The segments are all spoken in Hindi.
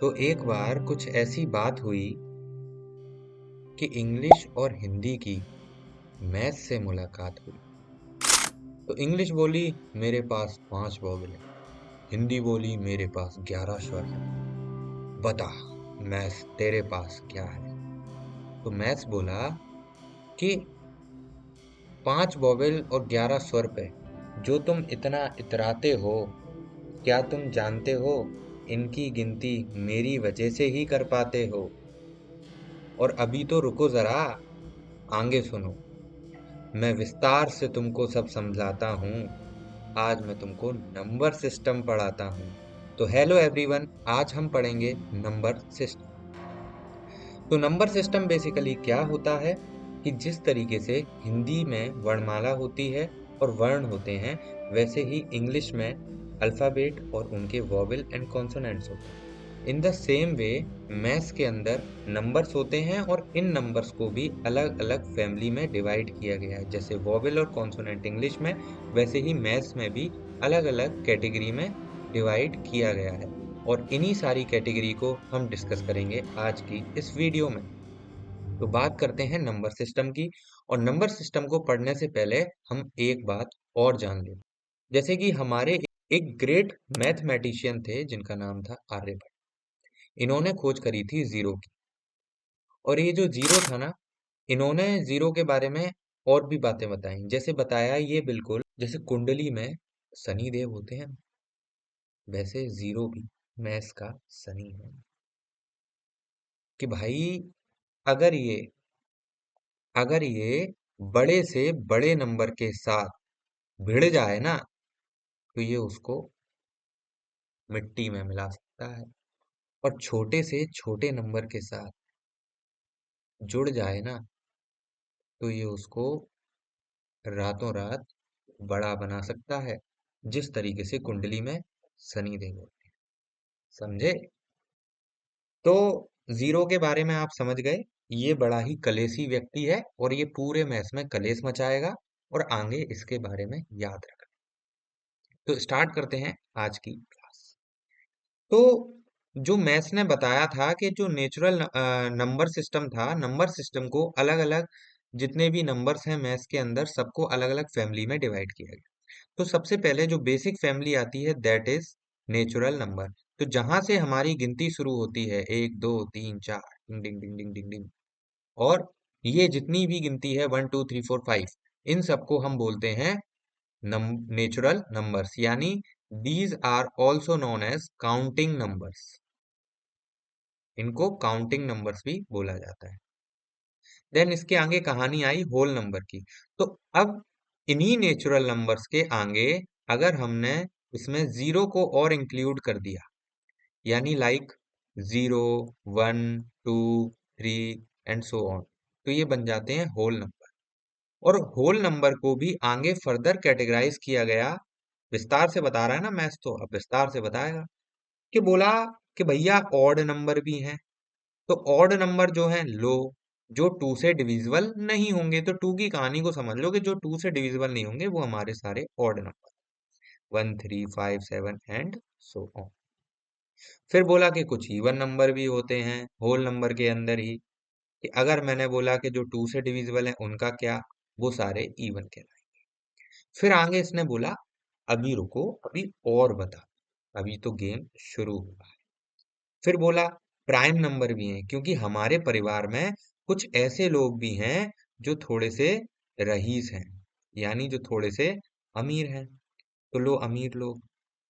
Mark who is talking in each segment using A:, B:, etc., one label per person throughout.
A: तो एक बार कुछ ऐसी बात हुई कि इंग्लिश और हिंदी की मैथ से मुलाकात हुई। तो इंग्लिश बोली मेरे पास 5 वॉवेल है। हिंदी बोली मेरे पास 11 स्वर है। बता मैथ्स तेरे पास क्या है? तो मैथ्स बोला कि 5 वॉवेल और 11 स्वर पे जो तुम इतना इतराते हो, क्या तुम जानते हो इनकी गिनती मेरी वजह से ही कर पाते हो? और अभी तो रुको जरा, आगे सुनो। मैं विस्तार से तुमको सब समझाता हूँ। आज मैं तुमको नंबर सिस्टम पढ़ाता हूँ। तो हेलो एवरीवन, आज हम पढ़ेंगे नंबर सिस्टम। तो नंबर सिस्टम बेसिकली क्या होता है कि जिस तरीके से हिंदी में वर्णमाला होती है और वर्ण होते हैं, वैसे ही इंग्लिश में अल्फाबेट और उनके वॉवेल एंड कॉन्सोनेंट्स होते हैं। In the same way maths के अंदर नंबर्स होते हैं और इन नंबर्स को भी अलग अलग फैमिली में डिवाइड किया गया है। जैसे वॉवेल और कॉन्सोनेंट इंग्लिश में, वैसे ही मैथ्स में भी अलग अलग कैटेगरी में डिवाइड किया गया है। और इन्हीं सारी कैटेगरी को हम डिस्कस करेंगे आज की इस वीडियो में। तो बात करते हैं नंबर सिस्टम की। और नंबर सिस्टम को पढ़ने से पहले हम एक बात और जान लें। जैसे कि हमारे एक ग्रेट मैथमेटिशियन थे जिनका नाम था आर्यभट्ट। इन्होंने खोज करी थी जीरो की। और ये जो जीरो था ना, इन्होंने जीरो के बारे में और भी बातें बताई। जैसे बताया, ये बिल्कुल जैसे कुंडली में शनि देव होते हैं, वैसे जीरो भी मैथ्स का शनि है। कि भाई, अगर ये अगर ये बड़े से बड़े नंबर के साथ भिड़ जाए ना, तो ये उसको मिट्टी में मिला सकता है। और छोटे से छोटे नंबर के साथ जुड़ जाए ना, तो ये उसको रातों रात बड़ा बना सकता है। जिस तरीके से कुंडली में शनि देव होते हैं। समझे? तो जीरो के बारे में आप समझ गए। ये बड़ा ही कलेशी व्यक्ति है और ये पूरे मैथ्स में कलेश मचाएगा। और आगे इसके बारे में याद रखना। तो स्टार्ट करते हैं आज की क्लास। तो जो मैथ्स ने बताया था कि जो नेचुरल नंबर सिस्टम था, नंबर सिस्टम को अलग अलग जितने भी नंबर्स हैं मैथ्स के अंदर, सबको अलग अलग फैमिली में डिवाइड किया गया। तो सबसे पहले जो बेसिक फैमिली आती है, दैट इज नेचुरल नंबर। तो जहां से हमारी गिनती शुरू होती है, 1 2 3 4, डिंग डिंग डिंग डिंग डिंग डिंग। और ये जितनी भी गिनती है, 1 2 3 4 5, इन सबको हम बोलते हैं नेचुरल नंबर्स, यानी these are also known as counting numbers. इनको काउंटिंग नंबर्स भी बोला जाता है। देन इसके आगे कहानी आई होल नंबर की। तो अब इन्हीं नेचुरल नंबर्स के आगे अगर हमने इसमें जीरो को और इंक्लूड कर दिया, यानी लाइक 0 1 2 3 एंड सो ऑन, तो ये बन जाते हैं होल नंबर। और होल नंबर को भी आगे फर्दर कैटेगराइज किया गया। विस्तार से बता रहा है ना मैथ्स, तो अब विस्तार से बताएगा। कि बोला कि भैया ऑड नंबर भी हैं। तो ऑड नंबर जो है लो, जो टू से डिविजिबल नहीं होंगे। तो टू की कहानी को समझ लो कि जो टू से डिविजिबल नहीं होंगे वो हमारे सारे odd number, 1 3 5 7 and so on. फिर बोला कि कुछ इवन नंबर भी होते हैं होल नंबर के अंदर ही। कि अगर मैंने बोला कि जो टू से डिविजिबल है उनका क्या, वो सारे इवन कहलाएंगे। फिर आगे इसने बोला अभी रुको, अभी और बता, अभी तो गेम शुरू हुआ है। फिर बोला प्राइम नंबर भी हैं, क्योंकि हमारे परिवार में कुछ ऐसे लोग भी हैं जो थोड़े से रईस हैं, यानी जो थोड़े से अमीर हैं। तो लो अमीर लोग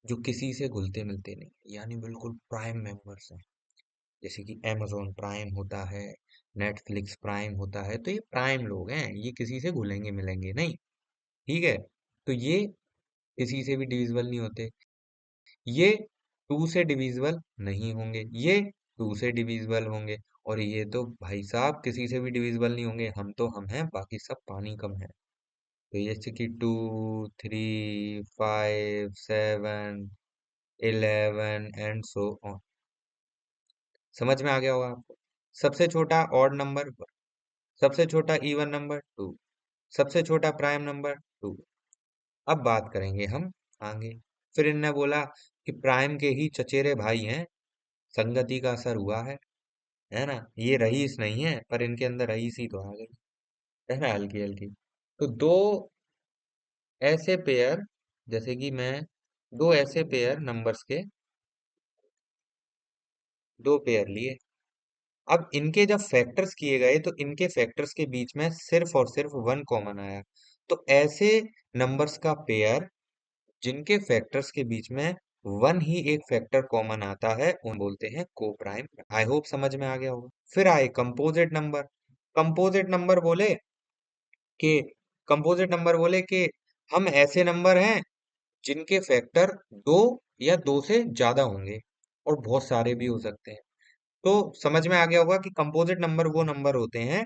A: जो किसी से घुलते मिलते नहीं, यानी बिल्कुल प्राइम मेंबर्स हैं। जैसे कि amazon प्राइम होता है, नेटफ्लिक्स प्राइम होता है, तो ये प्राइम लोग हैं, ये किसी से घुलेंगे मिलेंगे नहीं। ठीक है? तो ये किसी से भी डिविजिबल नहीं होते। ये टू से डिविजिबल नहीं होंगे, ये टू से डिविजिबल होंगे। और ये तो भाई साहब किसी से भी डिविजिबल नहीं होंगे। हम तो हम हैं, बाकी सब पानी कम है। तो ये जैसे कि 2 3 5 7 11 एंड सो ऑन। समझ में आ गया होगा आपको। सबसे छोटा ऑड नंबर, सबसे छोटा इवन नंबर 2, सबसे छोटा प्राइम नंबर 2। अब बात करेंगे हम आगे। फिर इनने बोला कि प्राइम के ही चचेरे भाई हैं, संगति का असर हुआ है ना। ये रईस नहीं है, पर इनके अंदर रईस ही तो आ गई, है ना, हल्की हल्की। तो दो ऐसे पेयर, जैसे कि मैं दो ऐसे पेयर नंबर्स के दो पेयर लिए। अब इनके जब फैक्टर्स किए गए तो इनके फैक्टर्स के बीच में सिर्फ और सिर्फ वन कॉमन आया। तो ऐसे नंबर्स का पेयर जिनके फैक्टर्स के बीच में वन ही एक फैक्टर कॉमन आता है, उन बोलते हैं को प्राइम। आई होप समझ में आ गया होगा। फिर आए कंपोजिट नंबर। कंपोजिट नंबर बोले कि कंपोजिट नंबर बोले कि हम ऐसे नंबर हैं जिनके फैक्टर दो या दो से ज्यादा होंगे, और बहुत सारे भी हो सकते हैं। तो समझ में आ गया होगा कि कंपोजिट नंबर वो नंबर होते हैं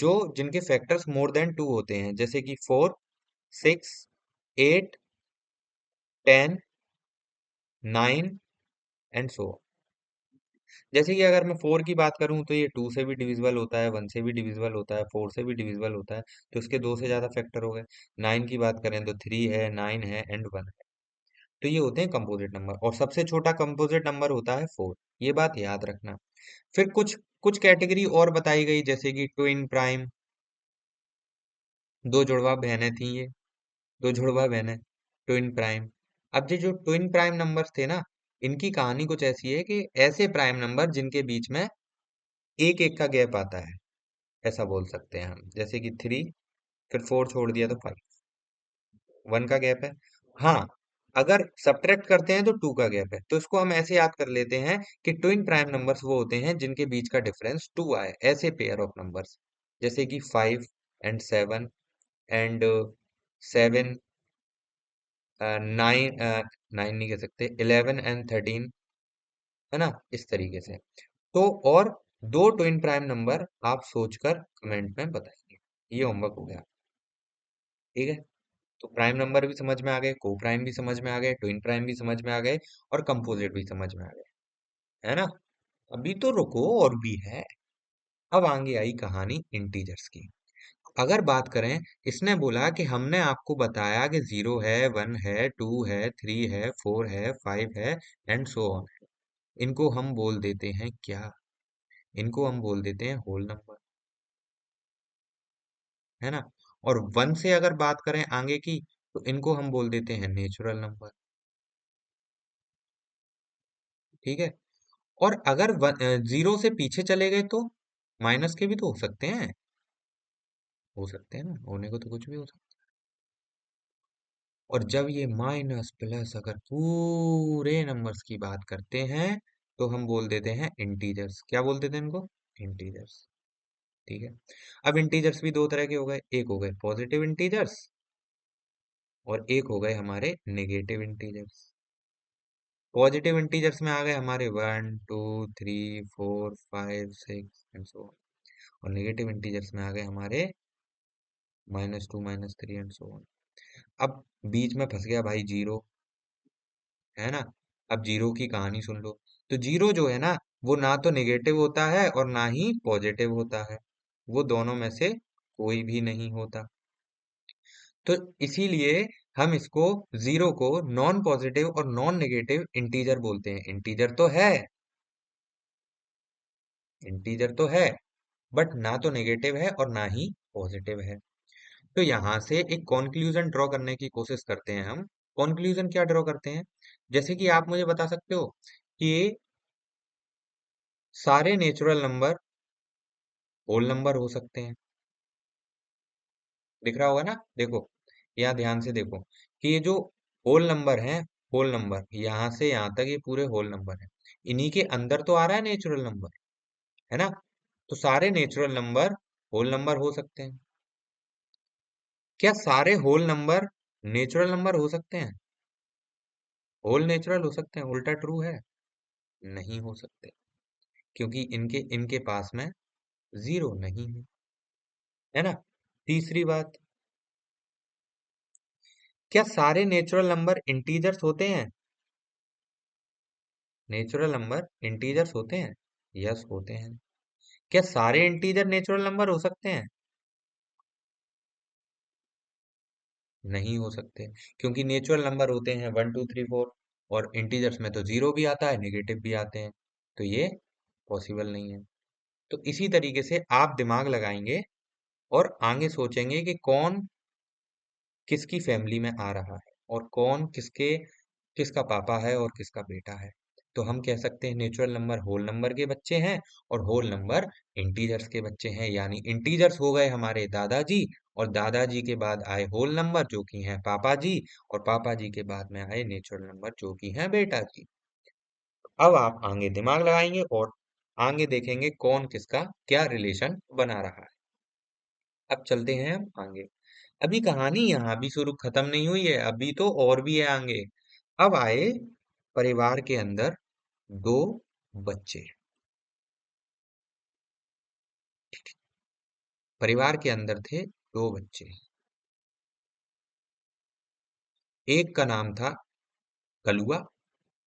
A: जो जिनके फैक्टर्स मोर देन टू होते हैं, जैसे कि 4, 6, 8, 10, 9 एंड सो। जैसे कि अगर मैं 4 की बात करूं तो ये 2 से भी डिविजिबल होता है, 1 से भी डिविजिबल होता है, 4 से भी डिविजिबल होता है, तो इसके दो से ज्यादा फैक्टर हो गए। 9 की बात करें तो 3 है, 9 है एंड 1 है। तो ये होते हैं कंपोजिट नंबर, और सबसे छोटा कंपोजिट नंबर होता है 4। ये बात याद रखना। फिर कुछ कुछ कैटेगरी और बताई गई, जैसे कि ट्विन प्राइम, दो जुड़वा बहनें थी ये, दो जुड़वा बहनें, ट्विन प्राइम। अब ये जो ट्विन प्राइम नंबर्स थे ना, इनकी कहानी कुछ ऐसी है कि ऐसे प्राइम नंबर जिनके बीच में एक एक का गैप आता है, ऐसा बोल सकते हैं हम। जैसे कि 3, फिर 4 छोड़ दिया तो 5, 1 का गैप है। हाँ, अगर सब्ट्रैक्ट करते हैं तो 2 का गैप है। तो इसको हम ऐसे याद कर लेते हैं कि ट्विन प्राइम नंबर्स वो होते हैं जिनके बीच का डिफरेंस 2 आए, ऐसे पेयर ऑफ नंबर्स। जैसे कि 5 एंड 7 एंड 7, 9, 9 नहीं कह सकते, 11 एंड 13, है ना, इस तरीके से। तो और दो ट्विन प्राइम नंबर आप सोचकर कमेंट में बताइए। ये होमवर्क हो गया, ठीक है। तो प्राइम नंबर भी समझ में आ गए, को प्राइम भी समझ में आ गए, ट्विन प्राइम भी समझ में आ गए, और कंपोजिट भी समझ में आ गए, है ना। अभी तो रुको, और भी है। अब आगे आई कहानी इंटीजर्स की। अगर बात करें, इसने बोला कि हमने आपको बताया कि 0 है, 1 है, 2 है, 3 है, 4 है, 5 है एंड सो ऑन। इनको हम बोल देते हैं क्या? इनको हम बोल देते हैं होल नंबर, है ना। और 1 से अगर बात करें आगे की, तो इनको हम बोल देते हैं नेचुरल नंबर, ठीक है। और अगर 0 से पीछे चले गए तो माइनस के भी तो हो सकते हैं, हो सकते हैं ना, होने को तो कुछ भी हो सकता है। और जब ये माइनस प्लस अगर पूरे नंबर्स की बात करते हैं, तो हम बोल देते हैं इंटीजर्स। क्या बोल देते हैं इनको? इंटीजर्स, ठीक है। अब इंटीजर्स भी दो तरह के हो गए, एक हो गए पॉजिटिव इंटीजर्स, और एक हो गए हमारे नेगेटिव इंटीजर्स। पॉजिटिव इंटीजर्स में आ गए हमारे 1, 2, 3, 4, 5, 6 एंड सो ऑन। और नेगेटिव इंटीजर्स में आ गए हमारे -2, -3 एंड सो ऑन। अब बीच में फंस गया भाई जीरो, है ना। अब जीरो की कहानी सुन लो। तो जीरो जो है ना, वो ना तो नेगेटिव होता है और ना ही पॉजिटिव होता है, वो दोनों में से कोई भी नहीं होता। तो इसीलिए हम इसको, जीरो को, नॉन पॉजिटिव और नॉन नेगेटिव इंटीजर बोलते हैं। इंटीजर तो है, इंटीजर तो है, बट ना तो नेगेटिव है और ना ही पॉजिटिव है। तो यहां से एक कॉन्क्लूजन ड्रॉ करने की कोशिश करते हैं हम। कॉन्क्लूजन क्या ड्रॉ करते हैं? जैसे कि आप मुझे बता सकते हो कि सारे नेचुरल नंबर होल नंबर हो सकते हैं। दिख रहा होगा ना, देखो, यहाँ ध्यान से देखो कि ये जो होल नंबर है, होल नंबर यहाँ से यहाँ तक ये पूरे होल नंबर है। इन्हीं के अंदर तो आ रहा है नेचुरल नंबर, है ना। तो सारे नेचुरल नंबर होल नंबर हो सकते हैं। क्या सारे होल नंबर नेचुरल नंबर हो सकते हैं? होल नेचुरल हो सकते हैं, उल्टा ट्रू है। नहीं हो सकते, क्योंकि इनके इनके पास में जीरो नहीं है, है ना। तीसरी बात, क्या सारे नेचुरल नंबर इंटीजर्स होते हैं? नेचुरल नंबर इंटीजर्स होते हैं, यस होते हैं। क्या सारे इंटीजर नेचुरल नंबर हो सकते हैं? नहीं हो सकते, क्योंकि नेचुरल नंबर होते हैं 1, 2, 3, 4, और इंटीजर्स में तो जीरो भी आता है, नेगेटिव भी आते हैं। तो ये पॉसिबल नहीं है। तो इसी तरीके से आप दिमाग लगाएंगे और आगे सोचेंगे कि कौन किसकी फैमिली में आ रहा है और कौन किसका पापा है और किसका बेटा है। तो हम कह सकते हैं नेचुरल नंबर होल नंबर के बच्चे हैं और होल नंबर इंटीजर्स के बच्चे हैं, यानी इंटीजर्स हो गए हमारे दादाजी और दादाजी के बाद आए होल नंबर जो कि हैं पापा जी और पापा जी के बाद में आए नेचुरल नंबर जो कि हैं बेटा जी। अब आप आगे दिमाग लगाएंगे और आगे देखेंगे कौन किसका क्या रिलेशन बना रहा है। अब चलते हैं हम आगे। अभी कहानी यहाँ भी शुरू खत्म नहीं हुई है, अभी तो और भी है आगे। अब आए परिवार के अंदर दो बच्चे। परिवार के अंदर थे दो बच्चे। एक का नाम था कलुआ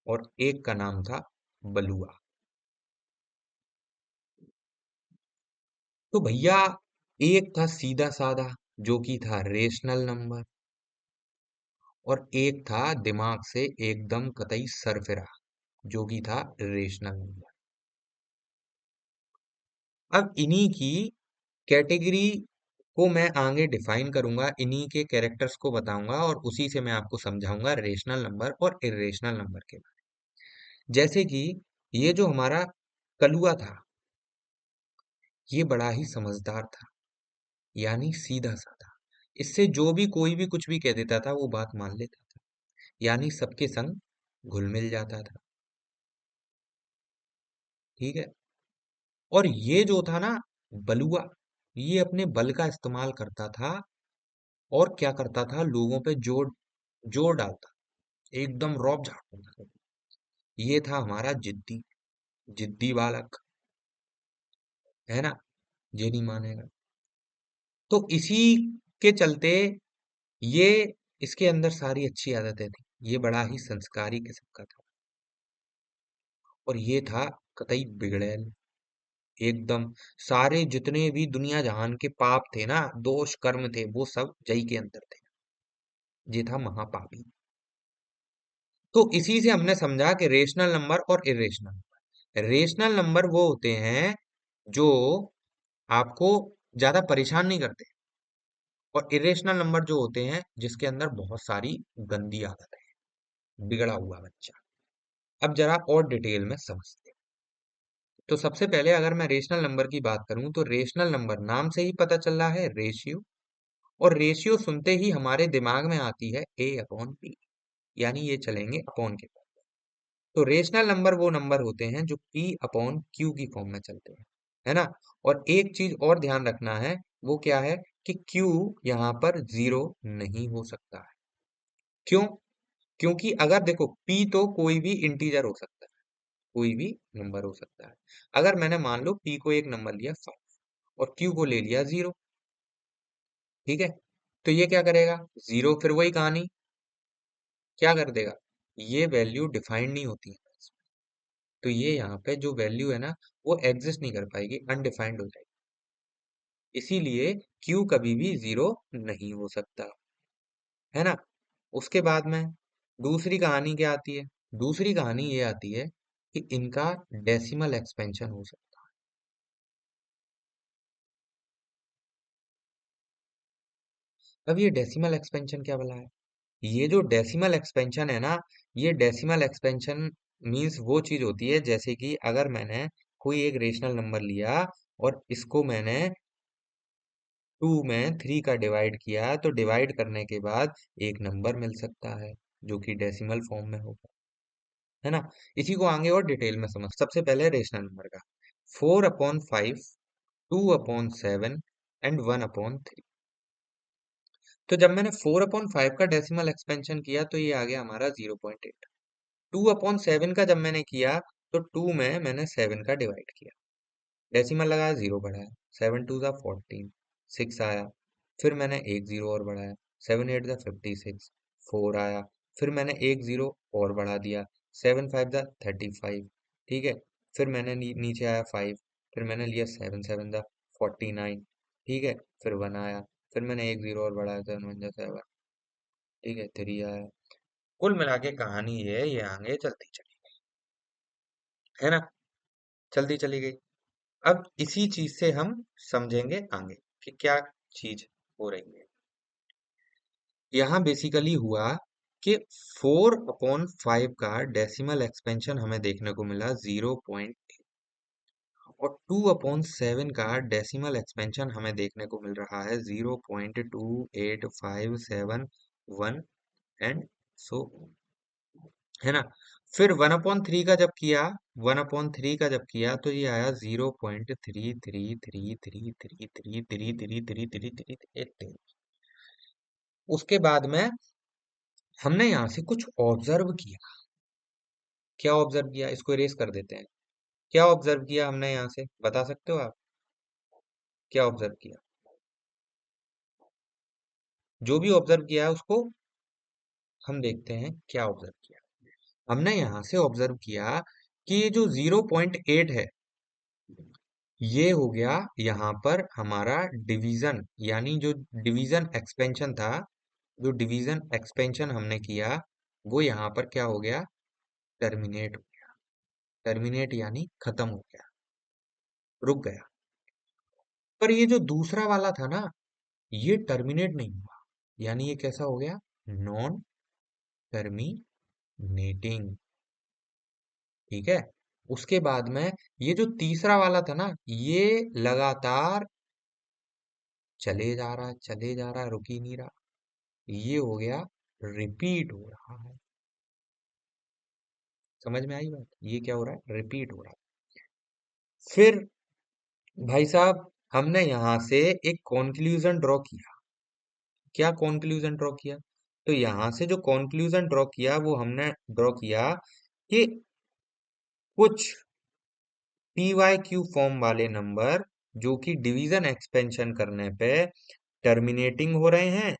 A: और एक का नाम था बलुआ। तो भैया एक था सीधा साधा जो कि था रेशनल नंबर और एक था दिमाग से एकदम कतई सरफिरा जो कि था रेशनल नंबर। अब इन्हीं की कैटेगरी को मैं आगे डिफाइन करूंगा, इन्हीं के कैरेक्टर्स को बताऊंगा और उसी से मैं आपको समझाऊंगा रेशनल नंबर और इरेशनल नंबर के बारे में। जैसे कि ये जो हमारा कलुआ था ये बड़ा ही समझदार था, यानी सीधा साधा। इससे जो भी कोई भी कुछ भी कह देता था वो बात मान लेता था, यानी सबके संग घुल मिल जाता था। ठीक है। और ये जो था ना बलुआ, ये अपने बल का इस्तेमाल करता था और क्या करता था लोगों पे जोर जोर डालता, एकदम रौब झाड़ता था। ये था हमारा जिद्दी जिद्दी बालक, है ना, ये नहीं मानेगा। तो इसी के चलते ये इसके अंदर सारी अच्छी आदतें थी, ये बड़ा ही संस्कारी किस्म का था और ये था कतई बिगड़ैल एकदम। सारे जितने भी दुनिया जहान के पाप थे ना, दोष कर्म थे, वो सब जई के अंदर थे। ये था महापापी। तो इसी से हमने समझा कि रेशनल नंबर और इरेशनल। रेशनल नंबर वो होते हैं जो आपको ज्यादा परेशान नहीं करते और इरेशनल नंबर जो होते हैं जिसके अंदर बहुत सारी गंदी आदत है, बिगड़ा हुआ बच्चा। अब जरा और डिटेल में समझते हैं। तो सबसे पहले अगर मैं रेशनल नंबर की बात करूं तो रेशनल नंबर नाम से ही पता चल रहा है रेशियो, और रेशियो सुनते ही हमारे दिमाग में आती है ए अपॉन पी, यानी ये चलेंगे अपॉन के। तो रेशनल नंबर वो नंबर होते हैं जो P अपॉन Q की फॉर्म में चलते हैं, है ना। और एक चीज और ध्यान रखना है, वो क्या है कि Q यहाँ पर जीरो नहीं हो सकता है। क्यों? क्योंकि अगर देखो P तो कोई भी इंटीजर हो सकता है, कोई भी नंबर हो सकता है। अगर मैंने मान लो P को एक नंबर लिया 5 और Q को ले लिया 0, ठीक है, तो ये क्या करेगा, जीरो फिर वही कहानी, क्या कर देगा, ये वैल्यू डिफाइंड नहीं होती है, तो ये यहाँ पे जो वैल्यू है ना वो एग्जिस्ट नहीं कर पाएगी, अनडिफाइंड हो जाएगी। इसीलिए Q कभी भी जीरो नहीं हो सकता, है ना। उसके बाद में दूसरी कहानी क्या आती है, दूसरी कहानी ये आती है कि इनका डेसिमल एक्सपेंशन हो सकता है। अब ये डेसिमल एक्सपेंशन क्या भला है? ये जो डेसिमल एक्सपेंशन है ना, ये डेसिमल एक्सपेंशन मीन्स वो चीज होती है जैसे कि अगर मैंने कोई एक रेशनल नंबर लिया और इसको मैंने 2 में 3 का डिवाइड किया, तो डिवाइड करने के बाद एक नंबर मिल सकता है जो कि डेसिमल फॉर्म में होगा, है ना। इसी को आगे और डिटेल में समझ, सबसे पहले रेशनल नंबर का 4/5, 2/7 एंड 1/3। तो जब मैंने 4/5 का डेसिमल एक्सपेंशन किया तो ये आ गया हमारा 0.8। 2/7 का जब मैंने किया तो 2 में मैंने 7 का डिवाइड किया, डेसिमल लगाया, जीरो बढ़ाया, 7 2 ज़ा 14, 6 आया। फिर मैंने एक जीरो और बढ़ाया, 7 8 ज़ा 56, 4 आया। फिर मैंने एक जीरो और बढ़ा दिया, 7 5 ज़ा 35, ठीक है। फिर मैंने नीचे आया 5, फिर मैंने लिया 7 7 ज़ा 49, ठीक है। फिर 1 आया, फिर मैंने एक जीरो और बढ़ाया, 7 1 ज़ा 7, ठीक है, 3 आया। कुल मिला के कहानी ये आगे चलती चली, है ना। चलती चली गई। अब इसी चीज से हम समझेंगे आगे कि क्या चीज हो रही है। यहाँ बेसिकली हुआ कि 4/5 का डेसिमल एक्सपेंशन हमें देखने को मिला 0.8 और 2/7 का डेसिमल एक्सपेंशन हमें देखने को मिल रहा है 0.28571 एंड सो है ना। फिर 1/3 का जब किया 1/3 का जब किया तो ये आया 0.333333333333। उसके बाद में हमने यहाँ से कुछ ऑब्जर्व किया। क्या ऑब्जर्व किया, इसको इरेज कर देते हैं। क्या ऑब्जर्व किया हमने यहाँ से, बता सकते हो आप क्या ऑब्जर्व किया? जो भी ऑब्जर्व किया है उसको हम देखते हैं क्या ऑब्जर्व किया। हमने यहाँ से ऑब्जर्व किया कि ये जो 0.8 है ये हो गया यहाँ पर हमारा डिवीजन, यानी जो डिवीजन एक्सपेंशन था, जो डिवीजन एक्सपेंशन हमने किया वो यहाँ पर क्या हो गया, टर्मिनेट हो गया। टर्मिनेट यानी खत्म हो गया, रुक गया। पर ये जो दूसरा वाला था ना, ये टर्मिनेट नहीं हुआ, यानी ये कैसा हो गया, नॉन टर्मिनेटिंग। ठीक है। उसके बाद में ये जो तीसरा वाला था ना, ये लगातार चले जा रहा है, चले जा रहा है, रुक ही नहीं रहा। ये हो गया रिपीट हो रहा है। समझ में आई बात? ये क्या हो रहा है, रिपीट हो रहा है। फिर भाई साहब हमने यहां से एक कॉन्क्लूजन ड्रॉ किया। क्या कॉन्क्लूजन ड्रॉ किया? तो यहां से जो कॉन्क्लूजन ड्रॉ किया वो हमने ड्रॉ किया कि कुछ पी वाई क्यू फॉर्म वाले नंबर जो कि डिवीजन एक्सपेंशन करने पे टर्मिनेटिंग हो रहे हैं,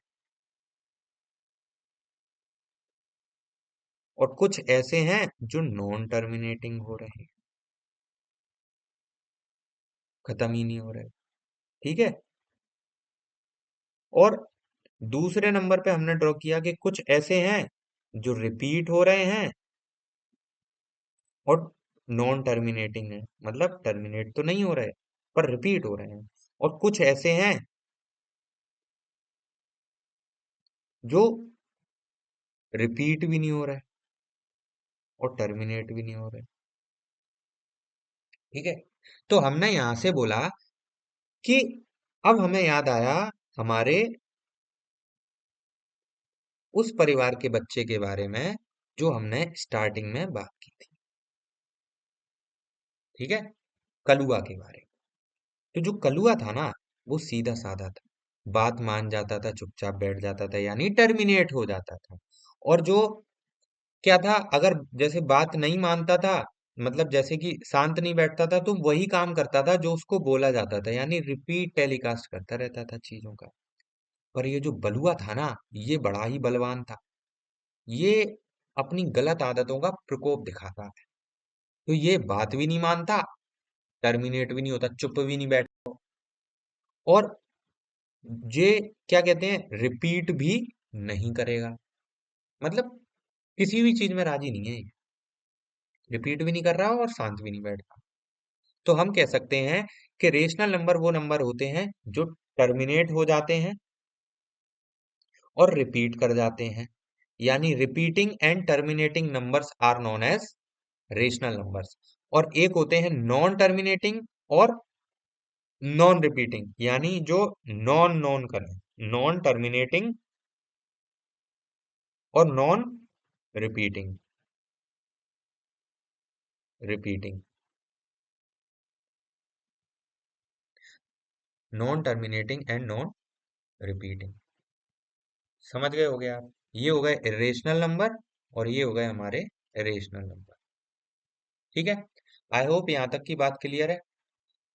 A: और कुछ ऐसे हैं जो नॉन टर्मिनेटिंग हो रहे हैं, खत्म ही नहीं हो रहे। ठीक है। और दूसरे नंबर पे हमने ड्रॉ किया कि कुछ ऐसे हैं जो रिपीट हो रहे हैं और नॉन टर्मिनेटिंग है, मतलब टर्मिनेट तो नहीं हो रहे पर रिपीट हो रहे हैं। और कुछ ऐसे हैं जो रिपीट भी नहीं हो रहे और टर्मिनेट भी नहीं हो रहे। ठीक है। तो हमने यहां से बोला कि अब हमें याद आया हमारे उस परिवार के बच्चे के बारे में जो हमने स्टार्टिंग में बात की थी। ठीक है। कलुआ के बारे में। तो जो कलुआ था ना, वो सीधा साधा था, बात मान जाता था, चुपचाप बैठ जाता था, यानी टर्मिनेट हो जाता था। और जो क्या था, अगर जैसे बात नहीं मानता था, मतलब जैसे कि शांत नहीं बैठता था, तो वही काम करता था जो उसको बोला जाता था, यानी रिपीट टेलीकास्ट करता रहता था चीजों का। पर ये जो बलुआ था ना, ये बड़ा ही बलवान था। ये अपनी गलत आदतों का प्रकोप दिखाता है। तो ये बात भी नहीं मानता, टर्मिनेट भी नहीं होता, चुप भी नहीं बैठता, और ये क्या कहते हैं, रिपीट भी नहीं करेगा। मतलब किसी भी चीज में राजी नहीं है ये, रिपीट भी नहीं कर रहा और शांत भी नहीं बैठता। तो हम कह सकते हैं कि रेशनल नंबर वो नंबर होते हैं जो टर्मिनेट हो जाते हैं और रिपीट कर जाते हैं, यानी repeating and terminating numbers are known as rational numbers. और एक होते हैं नॉन टर्मिनेटिंग और नॉन रिपीटिंग, यानी जो नॉन नॉन करें, नॉन टर्मिनेटिंग और non repeating. Repeating, non terminating and non repeating. समझ गए होगे आप? ये हो गए इरेशनल नंबर और ये हो गए हमारे रेशनल नंबर। ठीक है। आई होप यहाँ तक की बात क्लियर है।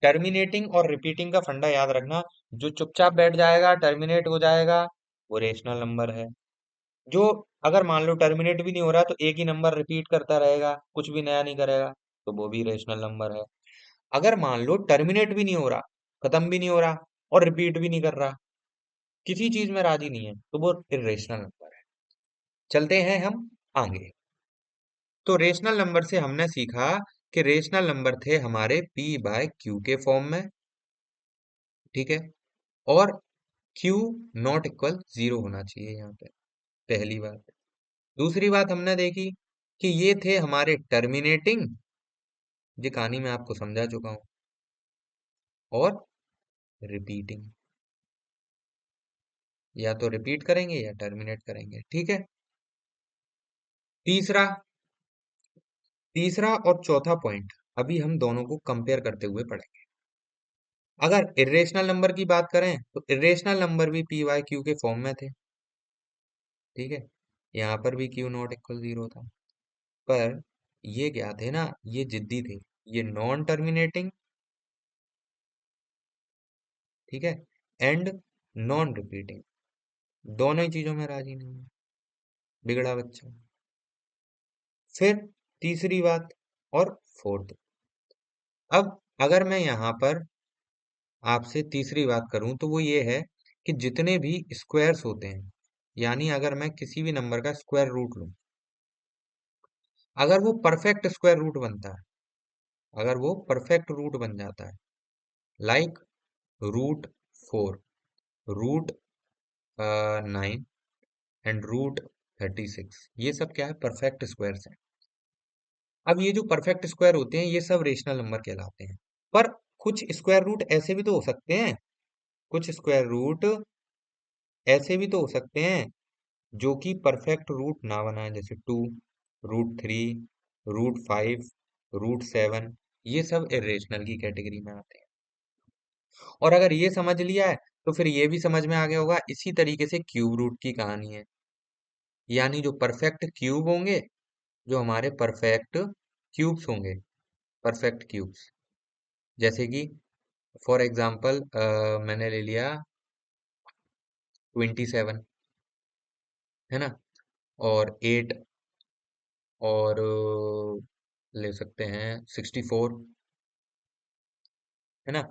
A: टर्मिनेटिंग और रिपीटिंग का फंडा याद रखना। जो चुपचाप बैठ जाएगा, टर्मिनेट हो जाएगा, वो रेशनल नंबर है। जो अगर मान लो टर्मिनेट भी नहीं हो रहा तो एक ही नंबर रिपीट करता रहेगा, कुछ भी नया नहीं करेगा, तो वो भी रेशनल नंबर है। अगर मान लो टर्मिनेट भी नहीं हो रहा, खत्म भी नहीं हो रहा और रिपीट भी नहीं कर रहा, किसी चीज में राजी नहीं है, तो वो इरेशनल नंबर है। चलते हैं हम आगे। तो रेशनल नंबर से हमने सीखा कि रेशनल नंबर थे हमारे p बाय क्यू के फॉर्म में, ठीक है, और q नॉट इक्वल जीरो होना चाहिए यहाँ पे, पहली बात। दूसरी बात हमने देखी कि ये थे हमारे टर्मिनेटिंग, ये कहानी मैं आपको समझा चुका हूं, और रिपीटिंग, या तो रिपीट करेंगे या टर्मिनेट करेंगे, ठीक है। तीसरा तीसरा और चौथा पॉइंट अभी हम दोनों को कंपेयर करते हुए पढ़ेंगे। अगर इरेशनल नंबर की बात करें तो इरेशनल नंबर भी पी वाई क्यू के फॉर्म में थे, ठीक है, यहाँ पर भी क्यू नॉट इक्वल जीरो था, पर ये क्या थे ना, ये जिद्दी थे, ये नॉन टर्मिनेटिंग, ठीक है, एंड नॉन रिपीटिंग, दोनों ही चीजों में राजी नहीं है, बिगड़ा बच्चा। फिर तीसरी बात और फोर्थ, अब अगर मैं यहाँ पर आपसे तीसरी बात करूं तो वो ये है कि जितने भी स्क्वायर्स होते हैं, यानी अगर मैं किसी भी नंबर का स्क्वायर रूट लूं, अगर वो परफेक्ट स्क्वायर रूट बनता है, अगर वो परफेक्ट रूट बन जाता है, like root 4, root 9 and root 36, ये सब क्या है, परफेक्ट स्क्वायर्स हैं। अब ये जो परफेक्ट स्क्वायर होते हैं ये सब रेशनल नंबर कहलाते हैं, पर कुछ स्क्वायर रूट ऐसे भी तो हो सकते हैं, कुछ स्क्वायर रूट ऐसे भी तो हो सकते हैं जो कि परफेक्ट रूट ना बनाए, जैसे 2, रूट 3, रूट 5, रूट 7, ये सब इरेशनल की कैटेगरी में आते हैं। और अगर ये समझ लिया है तो फिर ये भी समझ में आ गया होगा, इसी तरीके से क्यूब रूट की कहानी है, यानी जो परफेक्ट क्यूब होंगे, जो हमारे परफेक्ट क्यूब्स होंगे, परफेक्ट क्यूब्स, जैसे कि फॉर एग्जाम्पल मैंने ले लिया 27, है ना, और 8, और ले सकते हैं 64, है ना,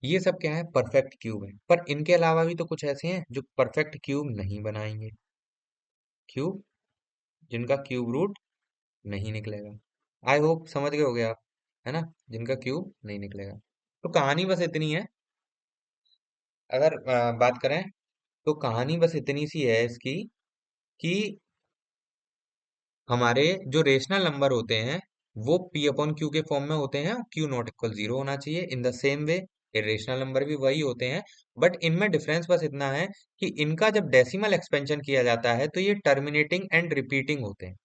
A: ये सब क्या है, परफेक्ट क्यूब है। पर इनके अलावा भी तो कुछ ऐसे हैं जो परफेक्ट क्यूब नहीं बनाएंगे, क्यूब जिनका क्यूब रूट नहीं निकलेगा। आई होप समझ गए होगे आप, है ना, जिनका क्यूब नहीं निकलेगा। तो कहानी बस इतनी है, अगर बात करें तो कहानी बस इतनी सी है इसकी, कि हमारे जो रेशनल नंबर होते हैं वो p अपॉन क्यू के फॉर्म में होते हैं, क्यू नॉट इक्वल जीरो होना चाहिए। In the same way irrational number भी वही होते हैं, बट इनमें डिफरेंस बस इतना है कि इनका जब डेसिमल एक्सपेंशन किया जाता है तो ये टर्मिनेटिंग एंड रिपीटिंग होते हैं,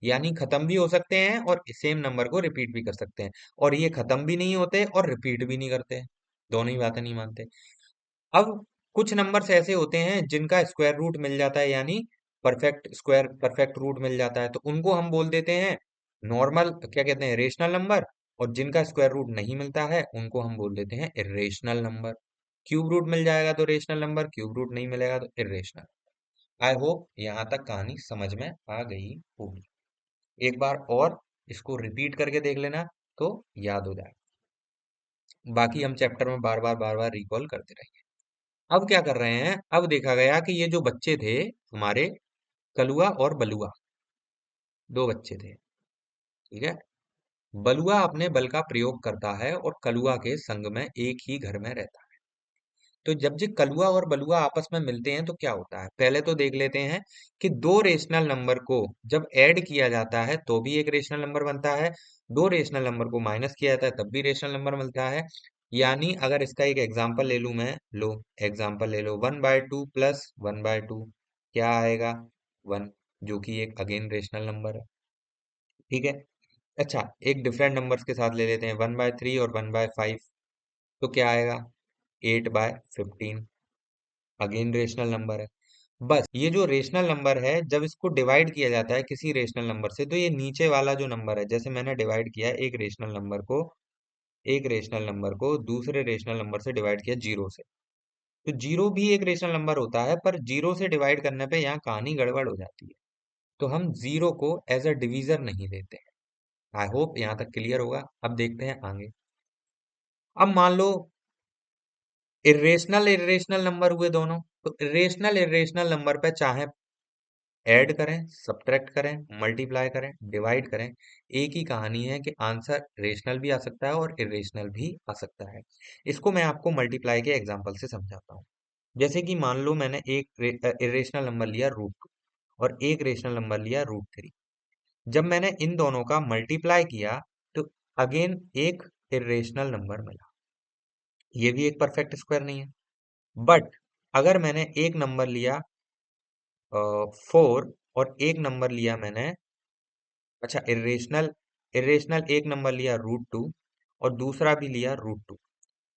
A: यानी खत्म भी हो सकते हैं और सेम नंबर को रिपीट भी कर सकते हैं, और ये खत्म भी नहीं होते और रिपीट भी नहीं करते, दोनों ही बातें नहीं मानते। अब कुछ नंबर्स ऐसे होते हैं जिनका स्क्वायर रूट मिल जाता है, यानी परफेक्ट रूट मिल जाता है, तो उनको हम बोल देते हैं नॉर्मल, क्या कहते हैं, रेशनल नंबर। और जिनका स्क्वायर रूट नहीं मिलता है उनको हम बोल देते हैं इरेशनल नंबर। क्यूब रूट मिल जाएगा तो रेशनल नंबर, क्यूब रूट नहीं मिलेगा तो इरेशनल। आई होप यहाँ तक कहानी समझ में आ गई होगी। एक बार और इसको रिपीट करके देख लेना तो याद हो जाए, बाकी हम चैप्टर में बार बार रिकॉल करते रहेंगे। अब क्या कर रहे हैं, अब देखा गया कि ये जो बच्चे थे हमारे, कलुआ और बलुआ, दो बच्चे थे, ठीक है। बलुआ अपने बल का प्रयोग करता है और कलुआ के संग में एक ही घर में रहता है। तो जब ये कलुआ और बलुआ आपस में मिलते हैं तो क्या होता है, पहले तो देख लेते हैं कि दो रेशनल नंबर को जब ऐड किया जाता है तो भी एक रेशनल नंबर बनता है, दो रेशनल नंबर को माइनस किया जाता है तब भी रेशनल नंबर मिलता है। यानी अगर इसका एक एग्जांपल ले लूं मैं, लो एग्जांपल ले लो, 1/2 प्लस 1/2 क्या आएगा, 1, जो कि एक अगेन रेशनल नंबर है, ठीक है। अच्छा, एक डिफरेंट नंबर्स के साथ ले लेते हैं, 1/3 और 1/5, तो क्या आएगा, 8/15, अगेन रेशनल नंबर है। बस ये जो रेशनल नंबर है जब इसको डिवाइड किया जाता है किसी रेशनल नंबर से, तो ये नीचे वाला जो नंबर है, जैसे मैंने डिवाइड किया एक रेशनल नंबर को दूसरे रेशनल नंबर से डिवाइड किया जीरो से, तो जीरो भी एक रेशनल नंबर होता है, पर जीरो से डिवाइड करने पे यहाँ कहानी गड़बड़ हो जाती है, तो हम जीरो को एज अ डिवीजर नहीं लेते हैं। आई होप यहाँ तक क्लियर होगा। अब देखते हैं आगे। अब मान लो इरेशनल इरेशनल नंबर हुए दोनों, तो इरेशनल इरेशनल नंबर पे चाहे ऐड करें, सब्ट्रैक्ट करें, मल्टीप्लाई करें, डिवाइड करें, एक ही कहानी है कि आंसर रेशनल भी आ सकता है और इरेशनल भी आ सकता है। इसको मैं आपको मल्टीप्लाई के एग्जांपल से समझाता हूँ। जैसे कि मान लो मैंने एक इरेशनल नंबर लिया √2 और एक रेशनल नंबर लिया √3। जब मैंने इन दोनों का मल्टीप्लाई किया तो अगेन एक इरेशनल नंबर मिला। ये भी एक परफेक्ट स्क्वायर नहीं है। बट अगर मैंने एक नंबर लिया 4 और एक नंबर लिया मैंने, अच्छा इरेशनल, एक नंबर लिया √2 और दूसरा भी लिया √2,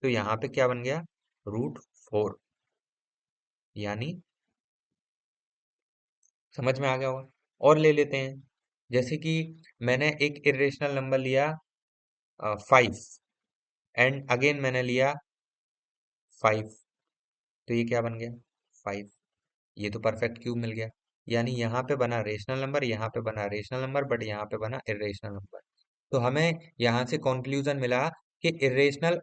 A: तो यहाँ पे क्या बन गया, √4। यानी समझ में आ गया होगा। और ले लेते हैं, जैसे कि मैंने एक इरेशनल नंबर लिया 5 एंड अगेन मैंने लिया 5, तो ये क्या बन गया, 5। ये तो परफेक्ट क्यूब मिल गया। यानी यहाँ पे बना रेशनल नंबर, यहाँ पे बना रेशनल नंबर, बट यहाँ पे बना इरेशनल नंबर। तो हमें यहाँ से कंक्लूजन मिला कि इरेशनल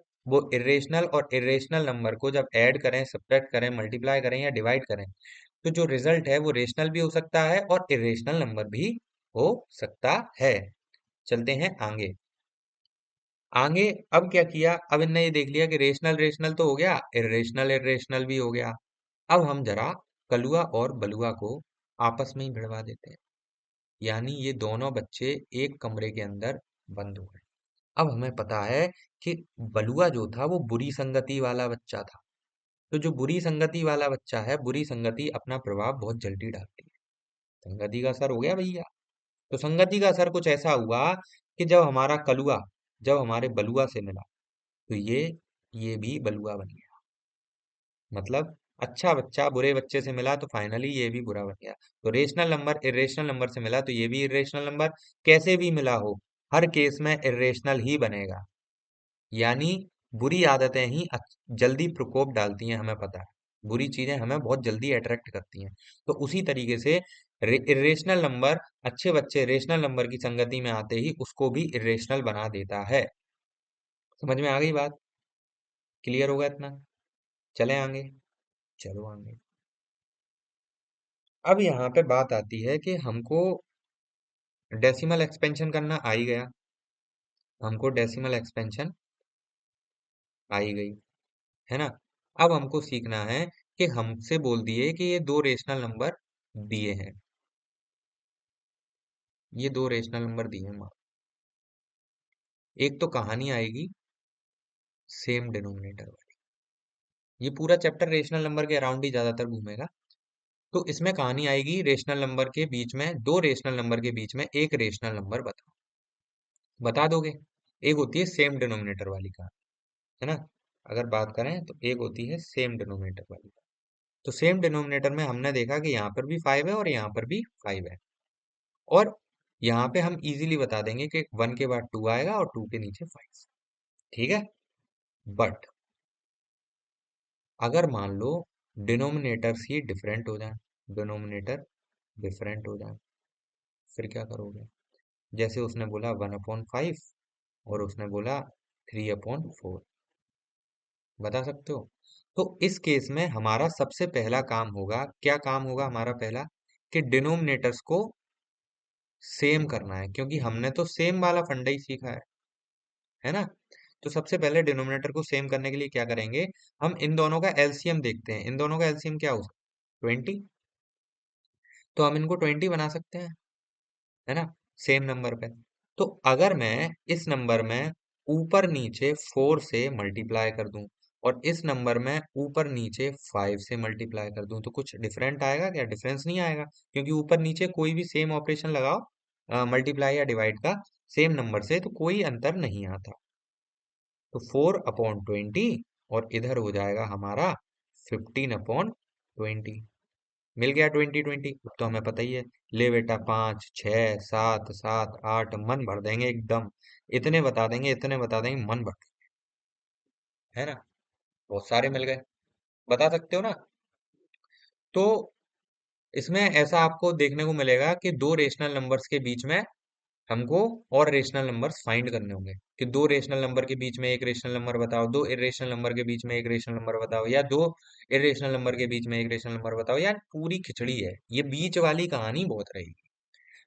A: और इरेशनल नंबर को जब ऐड करें, सब्ट्रैक्ट करें, मल्टीप्लाई करें या डिवाइड करें, तो जो रिजल्ट है वो रेशनल भी हो सकता है और इरेशनल नंबर भी हो सकता है। चलते हैं आगे। आगे अब क्या किया, अब इनने ये देख लिया कि रेशनल रेशनल तो हो गया, इरेशनल इरेशनल भी हो गया। अब हम जरा कलुआ और बलुआ को आपस में ही भिड़वा देते हैं। यानी ये दोनों बच्चे एक कमरे के अंदर बंद हो गए। अब हमें पता है कि बलुआ जो था वो बुरी संगति वाला बच्चा था। तो जो बुरी संगति वाला बच्चा है, बुरी संगति अपना प्रभाव बहुत जल्दी डालती है। संगति का असर हो गया भैया। तो संगति का असर कुछ ऐसा हुआ कि जब हमारा कलुआ जब हमारे बलुआ से मिला तो ये भी बलुआ बन गया। मतलब अच्छा बच्चा बुरे बच्चे से मिला तो फाइनली ये भी बुरा बन गया। तो रेशनल नंबर इरेशनल नंबर से मिला तो ये भी इरेशनल नंबर, कैसे भी मिला हो हर केस में इरेशनल ही बनेगा। यानी बुरी आदतें ही जल्दी प्रकोप डालती हैं, हमें पता है। बुरी चीजें हमें बहुत जल्दी अट्रैक्ट करती हैं। तो उसी तरीके से इरेशनल नंबर अच्छे बच्चे रेशनल नंबर की संगति में आते ही उसको भी इरेशनल बना देता है। समझ में आ गई बात, क्लियर होगा इतना। चले आगे, चलो आगे। अब यहाँ पे बात आती है कि हमको डेसिमल एक्सपेंशन करना आ ही गया, हमको डेसिमल एक्सपेंशन आ ही गई, है ना। अब हमको सीखना है कि हमसे बोल दिए कि ये दो रेशनल नंबर दिए हैं, ये दो रेशनल नंबर दिए हैं। एक तो कहानी आएगी सेम डिनोमिनेटर वाली। ये पूरा चैप्टर रेशनल नंबर के अराउंड ही ज्यादातर घूमेगा। तो इसमें कहानी आएगी रेशनल नंबर के बीच में, दो रेशनल नंबर के बीच में एक रेशनल नंबर बताओ, बता दोगे। एक होती है सेम डिनोमिनेटर वाली कहानी, है ना। अगर बात करें तो एक होती है सेम डिनोमिनेटर वाली। तो सेम डिनोमिनेटर में हमने देखा कि यहाँ पर भी 5 है और यहाँ पर भी 5 है। और यहाँ पे हम इजीली बता देंगे कि 1 के बाद 2 आएगा और 2 के नीचे 5। ठीक है। बट अगर मान लो डिनोमिनेटर्स ही डिफरेंट हो जाए, डिनोमिनेटर डिफरेंट हो जाए, फिर क्या करोगे। जैसे उसने बोला 1/5 और उसने बोला 3/4, बता सकते हो। तो इस केस में हमारा सबसे पहला काम होगा, क्या काम होगा हमारा पहला, कि डिनोमिनेटर्स को सेम करना है, क्योंकि हमने तो सेम वाला फंडा ही सीखा है ना। तो सबसे पहले डिनोमिनेटर को सेम करने के लिए क्या करेंगे, हम इन दोनों का एलसीएम देखते हैं। इन दोनों का एलसीएम क्या हो सकता है, 20। तो हम इनको 20 बना सकते हैं, है ना, सेम नंबर पे। तो अगर मैं इस नंबर में ऊपर नीचे 4 से मल्टीप्लाई कर दूं और इस नंबर में ऊपर नीचे 5 से मल्टीप्लाई कर दूं, तो कुछ डिफरेंट आएगा क्या, डिफरेंस नहीं आएगा, क्योंकि ऊपर नीचे कोई भी सेम ऑपरेशन लगाओ मल्टीप्लाई या डिवाइड का सेम नंबर से, तो कोई अंतर नहीं आता। तो 4/20 और इधर हो जाएगा हमारा 15/20। मिल गया 20/20। अब तो हमें पता ही है। ले बेटा 5 6 7 7 8 मन भर देंगे एकदम। इतने बता देंगे, इतने बता देंगे, मन भर, है ना। बहुत सारे मिल गए, बता सकते हो ना। तो इसमें ऐसा आपको देखने को मिलेगा कि दो रेशनल नंबर्स के बीच में हमको और रेशनल नंबर्स फाइंड करने होंगे कि दो रेशनल नंबर के बीच में एक रेशनल नंबर बताओ, दो इरेशनल नंबर के बीच में एक रेशनल नंबर बताओ, या दो इरेशनल नंबर के बीच में एक रेशनल नंबर बताओ। यार पूरी खिचड़ी है, ये बीच वाली कहानी बहुत रहेगी।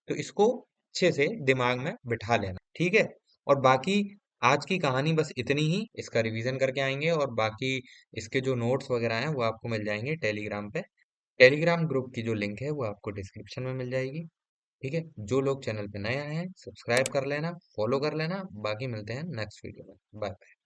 A: तो इसको अच्छे से दिमाग में बिठा लेना, ठीक है। और बाकी आज की कहानी बस इतनी ही, इसका रिवीजन करके आएंगे, और बाकी इसके जो नोट्स वगैरह हैं वो आपको मिल जाएंगे टेलीग्राम पे। टेलीग्राम ग्रुप की जो लिंक है वो आपको डिस्क्रिप्शन में मिल जाएगी, ठीक है। जो लोग चैनल पे नए आए हैं सब्सक्राइब कर लेना, फॉलो कर लेना। बाकी मिलते हैं नेक्स्ट वीडियो में। बाय।